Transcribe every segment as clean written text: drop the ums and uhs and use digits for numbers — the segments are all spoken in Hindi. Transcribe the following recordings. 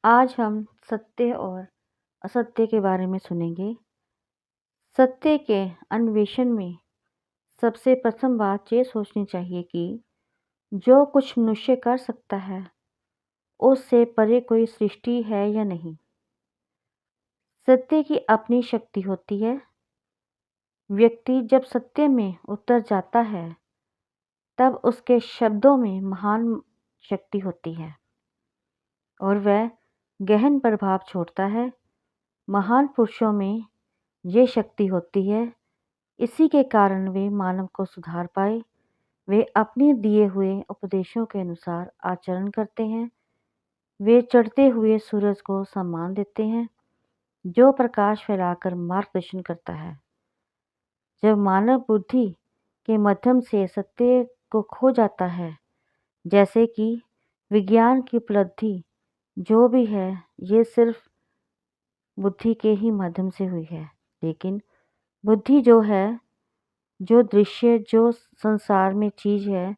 आज हम सत्य और असत्य के बारे में सुनेंगे। सत्य के अन्वेषण में सबसे प्रथम बात ये सोचनी चाहिए कि जो कुछ मनुष्य कर सकता है, उससे परे कोई सृष्टि है या नहीं। सत्य की अपनी शक्ति होती है। व्यक्ति जब सत्य में उतर जाता है, तब उसके शब्दों में महान शक्ति होती है और वह गहन प्रभाव छोड़ता है। महान पुरुषों में ये शक्ति होती है। इसी के कारण वे मानव को सुधार पाए। वे अपने दिए हुए उपदेशों के अनुसार आचरण करते हैं। वे चढ़ते हुए सूरज को सम्मान देते हैं, जो प्रकाश फैलाकर मार्गदर्शन करता है। जब मानव बुद्धि के माध्यम से सत्य को खो जाता है, जैसे कि विज्ञान की उपलब्धि जो भी है, ये सिर्फ बुद्धि के ही माध्यम से हुई है। लेकिन बुद्धि जो है, जो दृश्य, जो संसार में चीज़ है,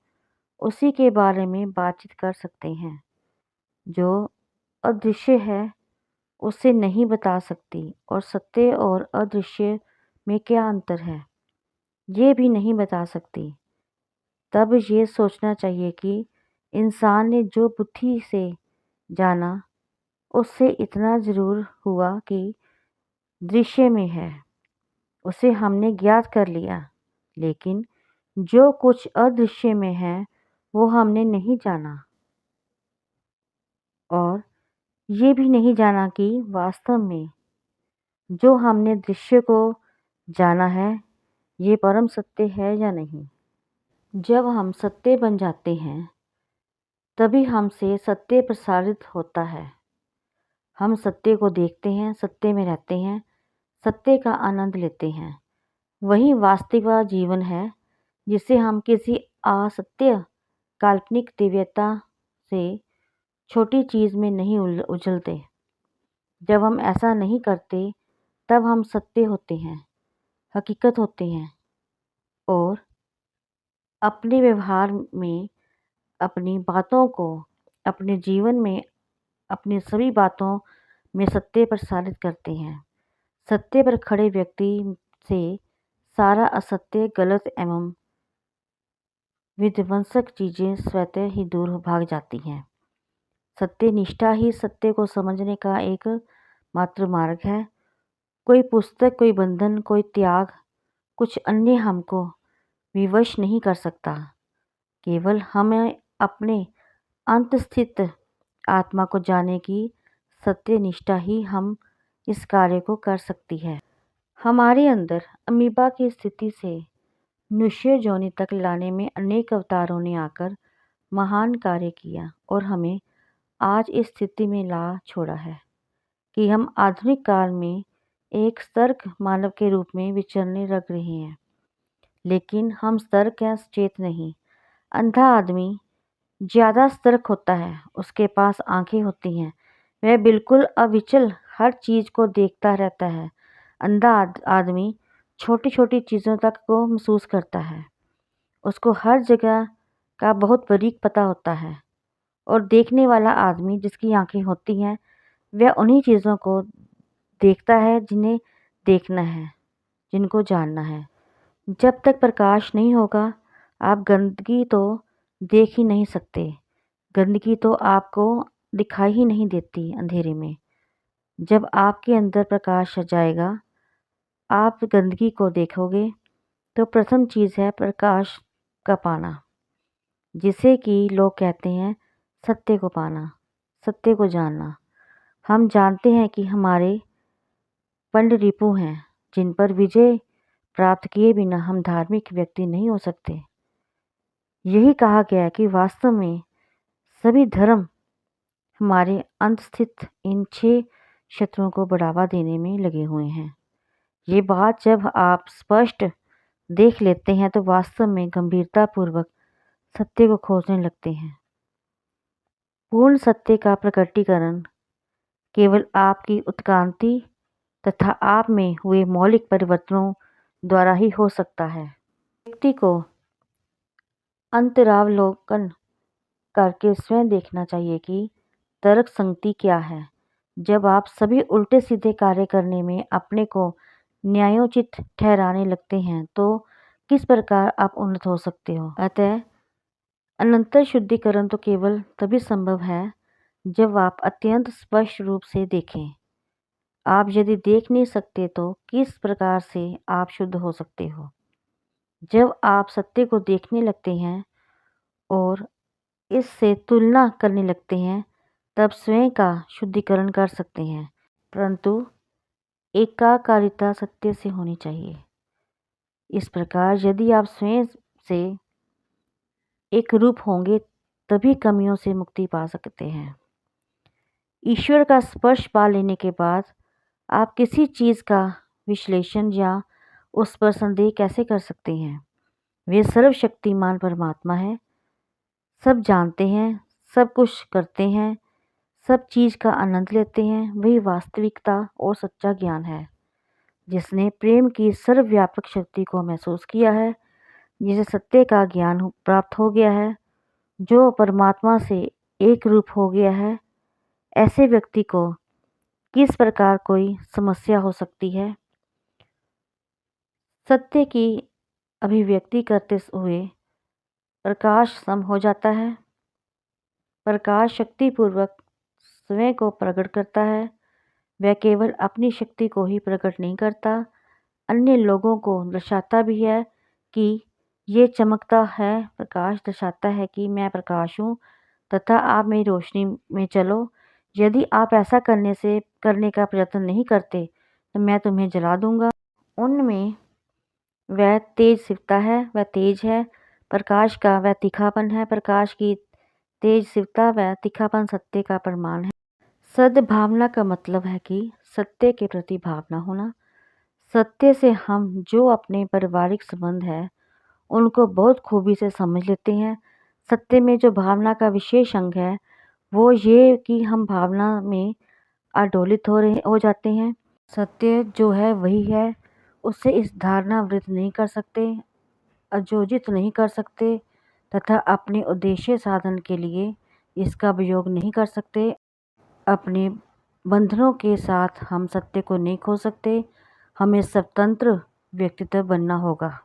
उसी के बारे में बातचीत कर सकते हैं। जो अदृश्य है, उसे नहीं बता सकती और सत्य और अदृश्य में क्या अंतर है, ये भी नहीं बता सकती। तब ये सोचना चाहिए कि इंसान ने जो बुद्धि से जाना, उससे इतना ज़रूर हुआ कि दृश्य में है, उसे हमने ज्ञात कर लिया। लेकिन जो कुछ अदृश्य में है, वो हमने नहीं जाना और ये भी नहीं जाना कि वास्तव में जो हमने दृश्य को जाना है, ये परम सत्य है या नहीं। जब हम सत्य बन जाते हैं, तभी हमसे सत्य प्रसारित होता है। हम सत्य को देखते हैं, सत्य में रहते हैं, सत्य का आनंद लेते हैं। वही वास्तविक जीवन है, जिसे हम किसी असत्य काल्पनिक दिव्यता से छोटी चीज़ में नहीं उलझते। जब हम ऐसा नहीं करते, तब हम सत्य होते हैं, हकीकत होते हैं और अपने व्यवहार में, अपनी बातों को, अपने जीवन में, अपनी सभी बातों में सत्य प्रसारित करते हैं। सत्य पर खड़े व्यक्ति से सारा असत्य, गलत एवं विध्वंसक चीज़ें स्वतः ही दूर भाग जाती हैं। सत्य निष्ठा ही सत्य को समझने का एक मात्र मार्ग है। कोई पुस्तक, कोई बंधन, कोई त्याग, कुछ अन्य हमको विवश नहीं कर सकता। केवल हमें अपने अंतस्थित आत्मा को जाने की सत्य निष्ठा ही हम इस कार्य को कर सकती है। हमारे अंदर अमीबा की स्थिति से मनुष्य योनि तक लाने में अनेक अवतारों ने आकर महान कार्य किया और हमें आज इस स्थिति में ला छोड़ा है कि हम आधुनिक काल में एक सतर्क मानव के रूप में विचरने लग रहे हैं। लेकिन हम सतर्क हैं, सचेत नहीं। अंधा आदमी ज़्यादा सतर्क होता है, उसके पास आंखें होती हैं, वह बिल्कुल अविचल हर चीज़ को देखता रहता है। अंधा आदमी छोटी छोटी चीज़ों तक को महसूस करता है, उसको हर जगह का बहुत बारीक पता होता है। और देखने वाला आदमी जिसकी आंखें होती हैं, वह उन्हीं चीज़ों को देखता है जिन्हें देखना है, जिनको जानना है। जब तक प्रकाश नहीं होगा, आप गंदगी तो देख ही नहीं सकते। गंदगी तो आपको दिखाई ही नहीं देती अंधेरे में। जब आपके अंदर प्रकाश आ जाएगा, आप गंदगी को देखोगे। तो प्रथम चीज़ है प्रकाश का पाना, जिसे कि लोग कहते हैं सत्य को पाना, सत्य को जानना। हम जानते हैं कि हमारे पंडरिपु हैं, जिन पर विजय प्राप्त किए बिना हम धार्मिक व्यक्ति नहीं हो सकते। यही कहा गया है कि वास्तव में सभी धर्म हमारे अंतस्थित इन 6 शत्रुओं को बढ़ावा देने में लगे हुए हैं। ये बात जब आप स्पष्ट देख लेते हैं, तो वास्तव में गंभीरतापूर्वक सत्य को खोजने लगते हैं। पूर्ण सत्य का प्रकटीकरण केवल आपकी उत्क्रांति तथा आप में हुए मौलिक परिवर्तनों द्वारा ही हो सकता है। व्यक्ति को अंतरावलोकन करके स्वयं देखना चाहिए कि तर्क संगति क्या है। जब आप सभी उल्टे सीधे कार्य करने में अपने को न्यायोचित ठहराने लगते हैं तो किस प्रकार आप उन्नत हो सकते हो। अतः अनंतर शुद्धिकरण तो केवल तभी संभव है जब आप अत्यंत स्पष्ट रूप से देखें। आप यदि देख नहीं सकते तो किस प्रकार से आप शुद्ध हो सकते हो। जब आप सत्य को देखने लगते हैं और इससे तुलना करने लगते हैं तब स्वयं का शुद्धिकरण कर सकते हैं, परंतु एकाकारिता सत्य से होनी चाहिए। इस प्रकार यदि आप स्वयं से एक रूप होंगे तभी कमियों से मुक्ति पा सकते हैं। ईश्वर का स्पर्श पा लेने के बाद आप किसी चीज़ का विश्लेषण या उस पर संदेह कैसे कर सकते हैं। वे सर्वशक्तिमान परमात्मा है, सब जानते हैं, सब कुछ करते हैं, सब चीज़ का आनंद लेते हैं। वही वास्तविकता और सच्चा ज्ञान है जिसने प्रेम की सर्वव्यापक शक्ति को महसूस किया है, जिसे सत्य का ज्ञान प्राप्त हो गया है, जो परमात्मा से एक रूप हो गया है। ऐसे व्यक्ति को किस प्रकार कोई समस्या हो सकती है। सत्य की अभिव्यक्ति करते हुए प्रकाश सम हो जाता है। प्रकाश शक्तिपूर्वक स्वयं को प्रकट करता है। वह केवल अपनी शक्ति को ही प्रकट नहीं करता, अन्य लोगों को दर्शाता भी है कि ये चमकता है। प्रकाश दर्शाता है कि मैं प्रकाश हूँ तथा आप मेरी रोशनी में चलो। यदि आप ऐसा करने का प्रयत्न नहीं करते तो मैं तुम्हें जला दूंगा। उनमें वह तेज सिवता है, वह तेज है। प्रकाश का वह तीखापन है। प्रकाश की तेज सिवता व तीखापन सत्य का प्रमाण है। सद्भावना का मतलब है कि सत्य के प्रति भावना होना। सत्य से हम जो अपने पारिवारिक संबंध है उनको बहुत खूबी से समझ लेते हैं। सत्य में जो भावना का विशेष अंग है वो ये कि हम भावना में आडोलित हो जाते हैं। सत्य जो है वही है, उससे इस धारणा वृद्ध नहीं कर सकते, अयोजित नहीं कर सकते तथा अपने उद्देश्य साधन के लिए इसका उपयोग नहीं कर सकते। अपने बंधनों के साथ हम सत्य को नहीं खो सकते। हमें स्वतंत्र व्यक्तित्व बनना होगा।